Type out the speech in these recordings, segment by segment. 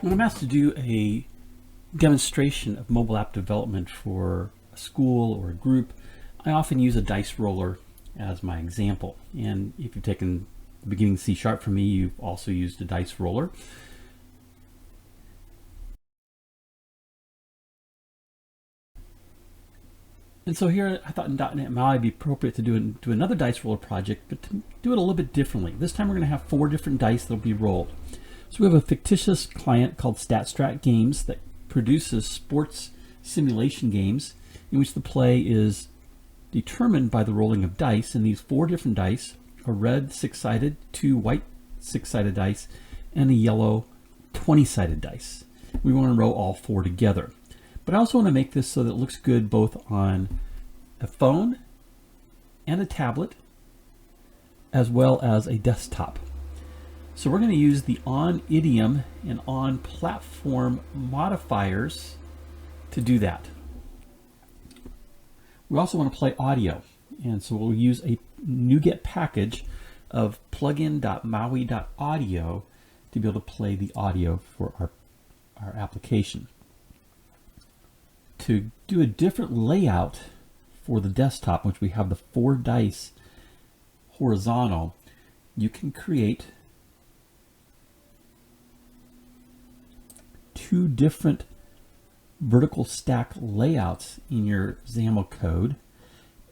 When I'm asked to do a demonstration of mobile app development for a school or a group, I often use a dice roller as my example. And if you've taken the beginning C# from me, you've also used a dice roller. And so here I thought in .NET MAUI it'd be appropriate to do another dice roller project, but to do it a little bit differently. This time we're going to have 4 different dice that'll be rolled. So we have a fictitious client called Strat Games that produces sports simulation games in which the play is determined by the rolling of dice, and these 4 different dice are red 6-sided, 2 white 6-sided dice, and a yellow 20-sided dice. We want to roll all 4 together. But I also want to make this so that it looks good both on a phone and a tablet, as well as a desktop. So we're going to use the OnIdiom and OnPlatform modifiers to do that. We also want to play audio, and so we'll use a NuGet package of plugin.maui.audio to be able to play the audio for our application. To do a different layout for the desktop, which we have the 4 dice horizontal, you can create 2 different vertical stack layouts in your XAML code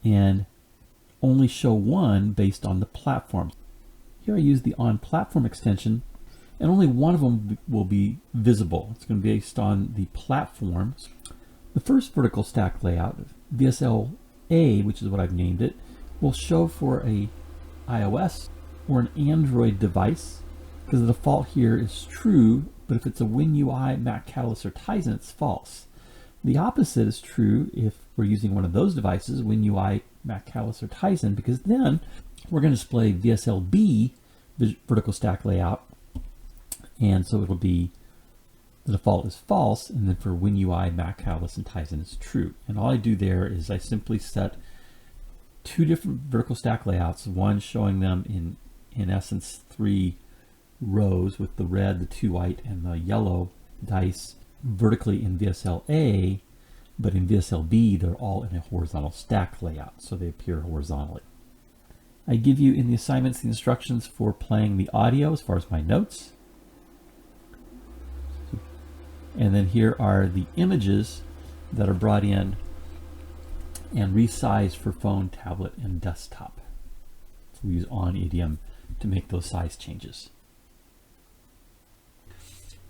and only show one based on the platform. Here I use the OnPlatform extension, and only one of them will be visible. It's going to be based on the platforms. The first vertical stack layout, VSLA, which is what I've named it, will show for a iOS or an Android device, because the default here is true, but if it's a WinUI, MacCatalyst, or Tizen, it's false. The opposite is true if we're using one of those devices, WinUI, MacCatalyst, or Tizen, because then we're going to display VSLB vertical stack layout, and so it'll be the default is false, and then for WinUI, MacCatalyst, and Tizen it's true. And all I do there is I simply set 2 different vertical stack layouts, one showing them in essence 3 rows with the red, the 2 white, and the yellow dice vertically in VSLA, but in VSLB they're all in a horizontal stack layout, so they appear horizontally. I give you in the assignments the instructions for playing the audio as far as my notes. And then here are the images that are brought in and resized for phone, tablet, and desktop. So we use OnIdiom to make those size changes.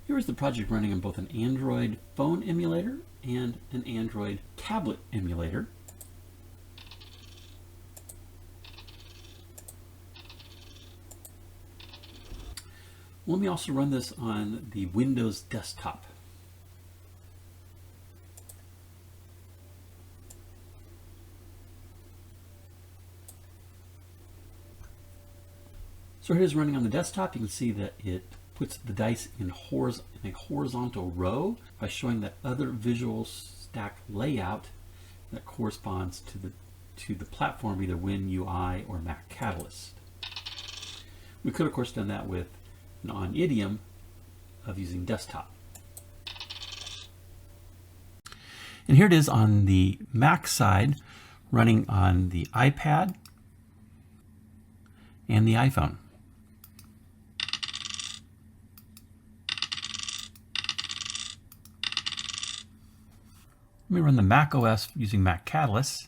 Here is the project running on both an Android phone emulator and an Android tablet emulator. Let me also run this on the Windows desktop. So here it is running on the desktop. You can see that it puts the dice in a horizontal row by showing that other visual stack layout that corresponds to the platform, either WinUI or MacCatalyst. We could, of course, done that with an OnIdiom of using desktop. And here it is on the Mac side, running on the iPad and the iPhone. Let me run the Mac OS using MacCatalyst.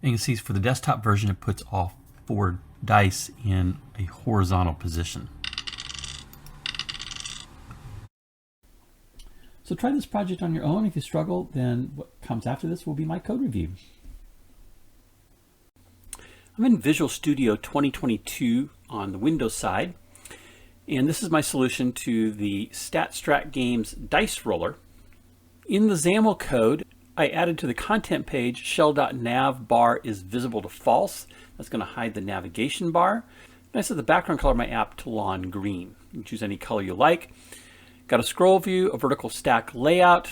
And you can see for the desktop version, it puts all 4 dice in a horizontal position. So try this project on your own. If you struggle, then what comes after this will be my code review. I'm in Visual Studio 2022 on the Windows side, and this is my solution to the Strat Games dice roller. In the XAML code, I added to the content page shell.nav bar is visible to false. That's going to hide the navigation bar. And I set the background color of my app to lawn green. You can choose any color you like. Got a scroll view, a vertical stack layout,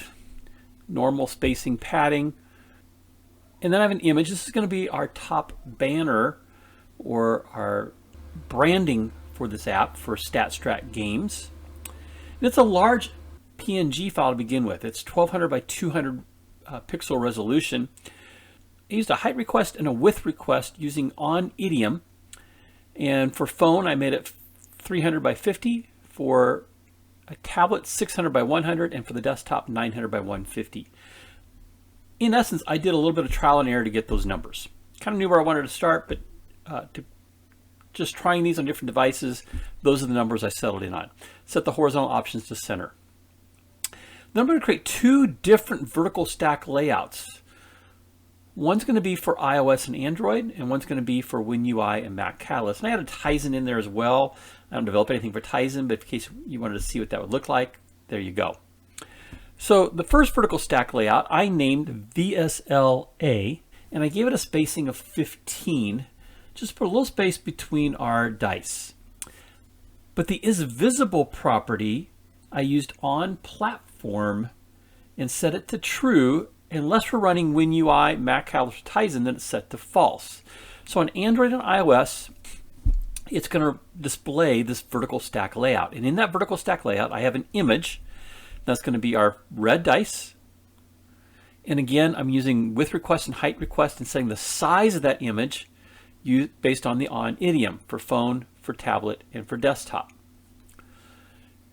normal spacing padding, and then I have an image. This is going to be our top banner or our branding for this app for Strat Games. And it's a large PNG file to begin with. It's 1200 by 200 pixel resolution. I used a height request and a width request using OnIdiom. And for phone, I made it 300 by 50. For a tablet, 600 by 100. And for the desktop, 900 by 150. In essence, I did a little bit of trial and error to get those numbers. Kind of knew where I wanted to start, but just trying these on different devices, those are the numbers I settled in on. Set the horizontal options to center. Then I'm going to create two different vertical stack layouts. One's going to be for iOS and Android, and one's going to be for WinUI and MacCatalyst. And I added Tizen in there as well. I don't develop anything for Tizen, but in case you wanted to see what that would look like, there you go. So the first vertical stack layout I named VSLA, and I gave it a spacing of 15. Just put a little space between our dice. But the isVisible property I used OnPlatform and set it to true unless we're running WinUI, MacCatalyst, or Tizen, then it's set to false. So on Android and iOS, it's going to display this vertical stack layout. And in that vertical stack layout, I have an image. That's going to be our red dice. And again, I'm using width request and height request and setting the size of that image based on the OnIdiom for phone, for tablet, and for desktop.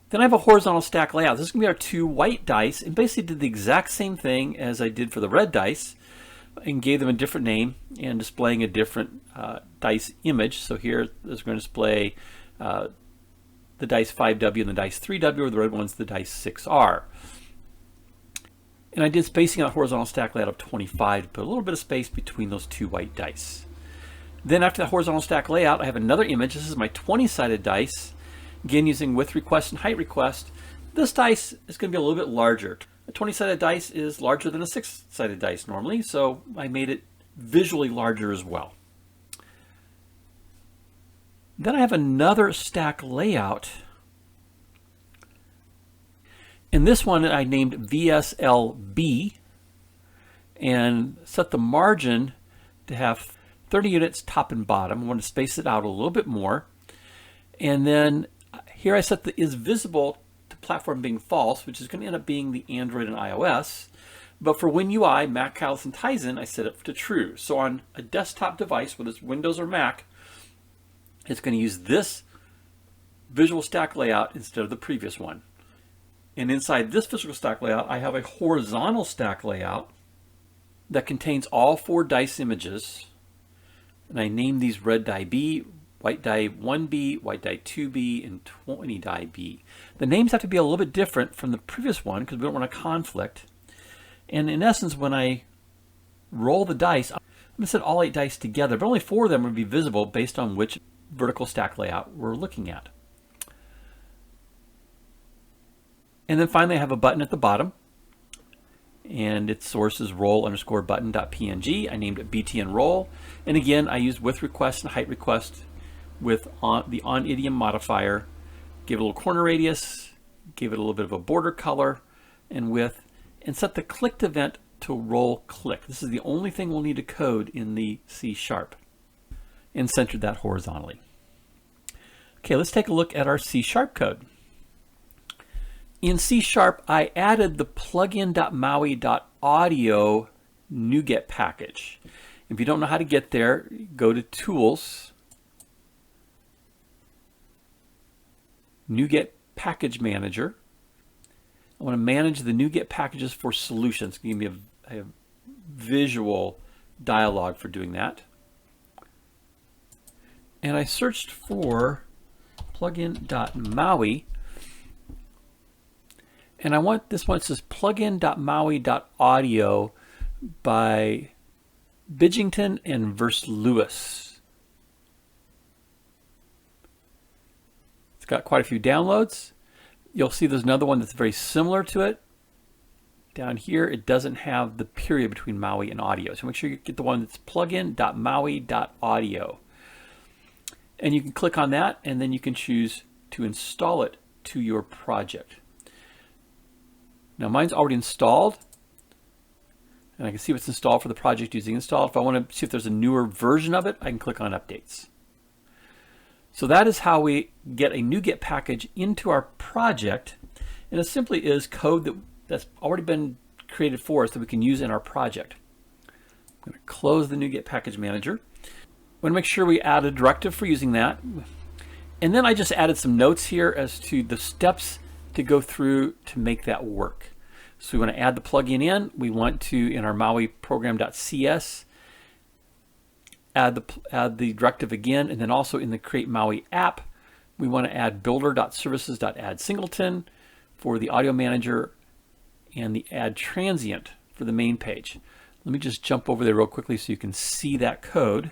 Then I have a horizontal stack layout. This is going to be our two white dice, and basically did the exact same thing as I did for the red dice and gave them a different name and displaying a different dice image. So here is going to display the dice 5W and the dice 3W, or the red one's the dice 6R. And I did spacing on the horizontal stack layout of 25 to put a little bit of space between those two white dice. Then after the horizontal stack layout, I have another image. This is my 20-sided dice, again using width request and height request. This dice is going to be a little bit larger. A 20-sided dice is larger than a 6-sided dice normally, so I made it visually larger as well. Then I have another stack layout, and this one I named VSLB and set the margin to have 30 units top and bottom. I want to space it out a little bit more. And then here I set the isVisible to platform being false, which is going to end up being the Android and iOS. But for WinUI, MacCatalyst, and Tizen, I set it to true. So on a desktop device, whether it's Windows or Mac, it's going to use this visual stack layout instead of the previous one. And inside this visual stack layout, I have a horizontal stack layout that contains all 4 dice images. And I named these red die B, white die 1B, white die 2B, and 20 die B. The names have to be a little bit different from the previous one because we don't want a conflict. And in essence, when I roll the dice, I'm going to set all 8 dice together, but only 4 of them would be visible based on which vertical stack layout we're looking at. And then finally, I have a button at the bottom, and its source is roll_button.png. I named it btn roll, and again, I used width request and height request with the OnIdiom modifier. Give it a little corner radius, give it a little bit of a border color and width, and set the clicked event to roll click. This is the only thing we'll need to code in the C#, and centered that horizontally. Okay, let's take a look at our C# code. In C#, I added the plugin.maui.audio NuGet package. If you don't know how to get there, go to Tools, NuGet Package Manager. I want to manage the NuGet packages for solutions. Give me a visual dialog for doing that. And I searched for plugin.maui. And I want this one. It says plugin.maui.audio by Bidgington and Verse-Lewis. It's got quite a few downloads. You'll see there's another one that's very similar to it. Down here, it doesn't have the period between MAUI and audio. So make sure you get the one that's plugin.maui.audio. And you can click on that, and then you can choose to install it to your project. Now mine's already installed, and I can see what's installed for the project using install. If I want to see if there's a newer version of it, I can click on updates. So that is how we get a NuGet package into our project. And it simply is code that's already been created for us that we can use in our project. I'm going to close the NuGet package manager. I want to make sure we add a directive for using that. And then I just added some notes here as to the steps to go through to make that work. So we want to add the plugin in. We want to, in our MAUI program.cs, add the directive again, and then also in the create MAUI app, we want to add builder.services.add singleton for the audio manager and the add transient for the main page. Let me just jump over there real quickly so you can see that code.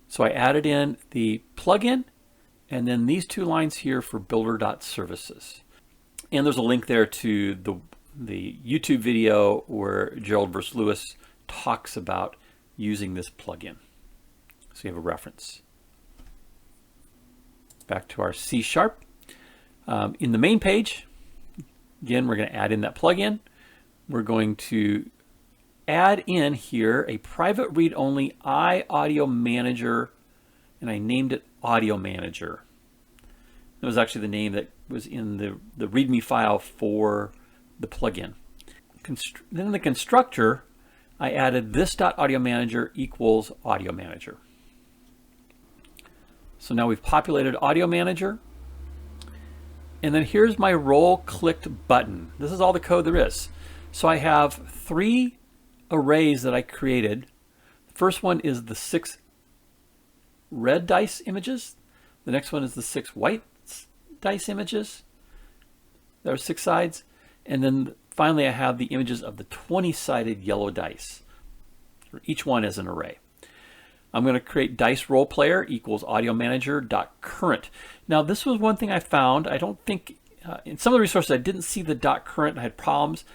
So I added in the plugin and then these two lines here for builder.services. And there's a link there to the YouTube video where Gerald versus Lewis talks about using this plugin. So you have a reference. Back to our C#. In the main page, again, we're going to add in that plugin. We're going to add in here a private read-only audio manager, and I named it Audio Manager. That was actually the name that was in the README file for the plugin. Then in the constructor, I added this.AudioManager equals Audio Manager. So now we've populated Audio Manager. And then here's my role clicked button. This is all the code there is. So I have 3 arrays that I created. The first one is the 6 red dice images. The next one is the 6 white dice images. There are 6 sides. And then finally I have the images of the 20-sided yellow dice. Each one is an array. I'm going to create dice role player equals audio manager dot current. Now this was one thing I found. I don't think in some of the resources I didn't see the dot current. I had problems.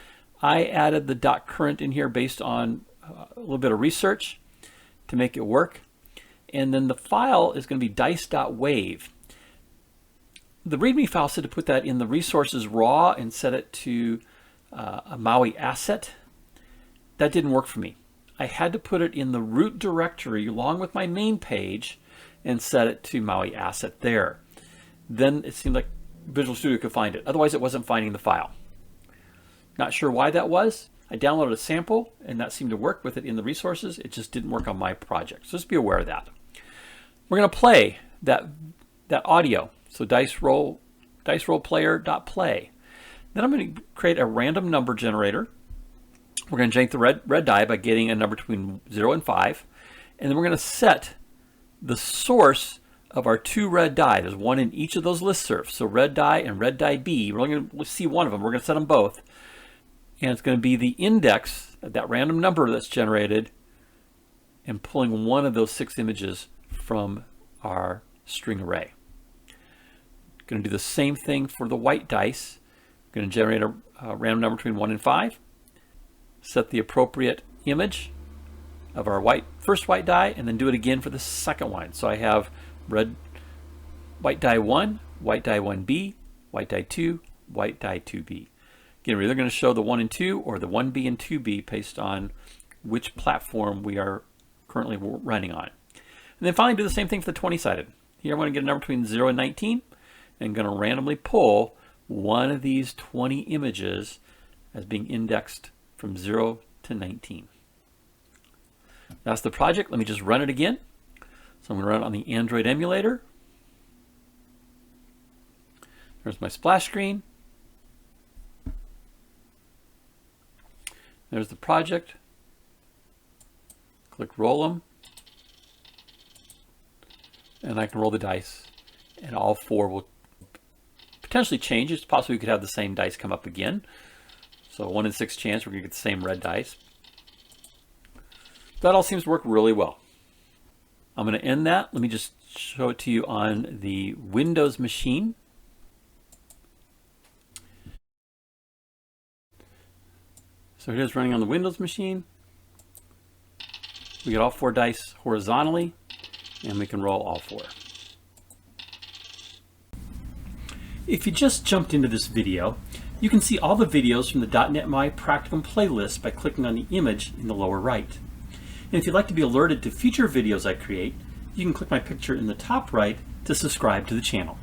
I added the dot current in here based on a little bit of research to make it work. And then the file is going to be dice.wave. The README file said to put that in the resources raw and set it to a MAUI asset. That didn't work for me. I had to put it in the root directory along with my main page and set it to MAUI asset there. Then it seemed like Visual Studio could find it. Otherwise it wasn't finding the file. Not sure why that was. I downloaded a sample and that seemed to work with it in the resources. It just didn't work on my project. So just be aware of that. We're going to play that audio. So dice role player dot play. Then I'm going to create a random number generator. We're going to generate the red die by getting a number between 0 and 5. And then we're going to set the source of our 2 red die. There's one in each of those listservs. So red die and red die B. We're only going to see one of them. We're going to set them both. And it's going to be the index of that random number that's generated and pulling one of those 6 images from our string array. Going to do the same thing for the white dice. Going to generate a random number between 1 and 5. Set the appropriate image of our first white die, and then do it again for the second one. So I have white die 1, white die 1B, white die 2, white die 2B. Again, we're either going to show the 1 and 2 or the 1B and 2B based on which platform we are currently running on. And then finally do the same thing for the 20-sided. Here I want to get a number between 0 and 19. And I'm going to randomly pull one of these 20 images as being indexed from 0 to 19. That's the project. Let me just run it again. So I'm going to run it on the Android emulator. There's my splash screen. There's the project. Click roll them. And I can roll the dice. And all 4 will potentially change. It's possible we could have the same dice come up again. So 1 in 6 chance we're going to get the same red dice. That all seems to work really well. I'm going to end that. Let me just show it to you on the Windows machine. So it is running on the Windows machine. We get all 4 dice horizontally, and we can roll all 4. If you just jumped into this video, you can see all the videos from the .NET MAUI Practicum playlist by clicking on the image in the lower right. And if you'd like to be alerted to future videos I create, you can click my picture in the top right to subscribe to the channel.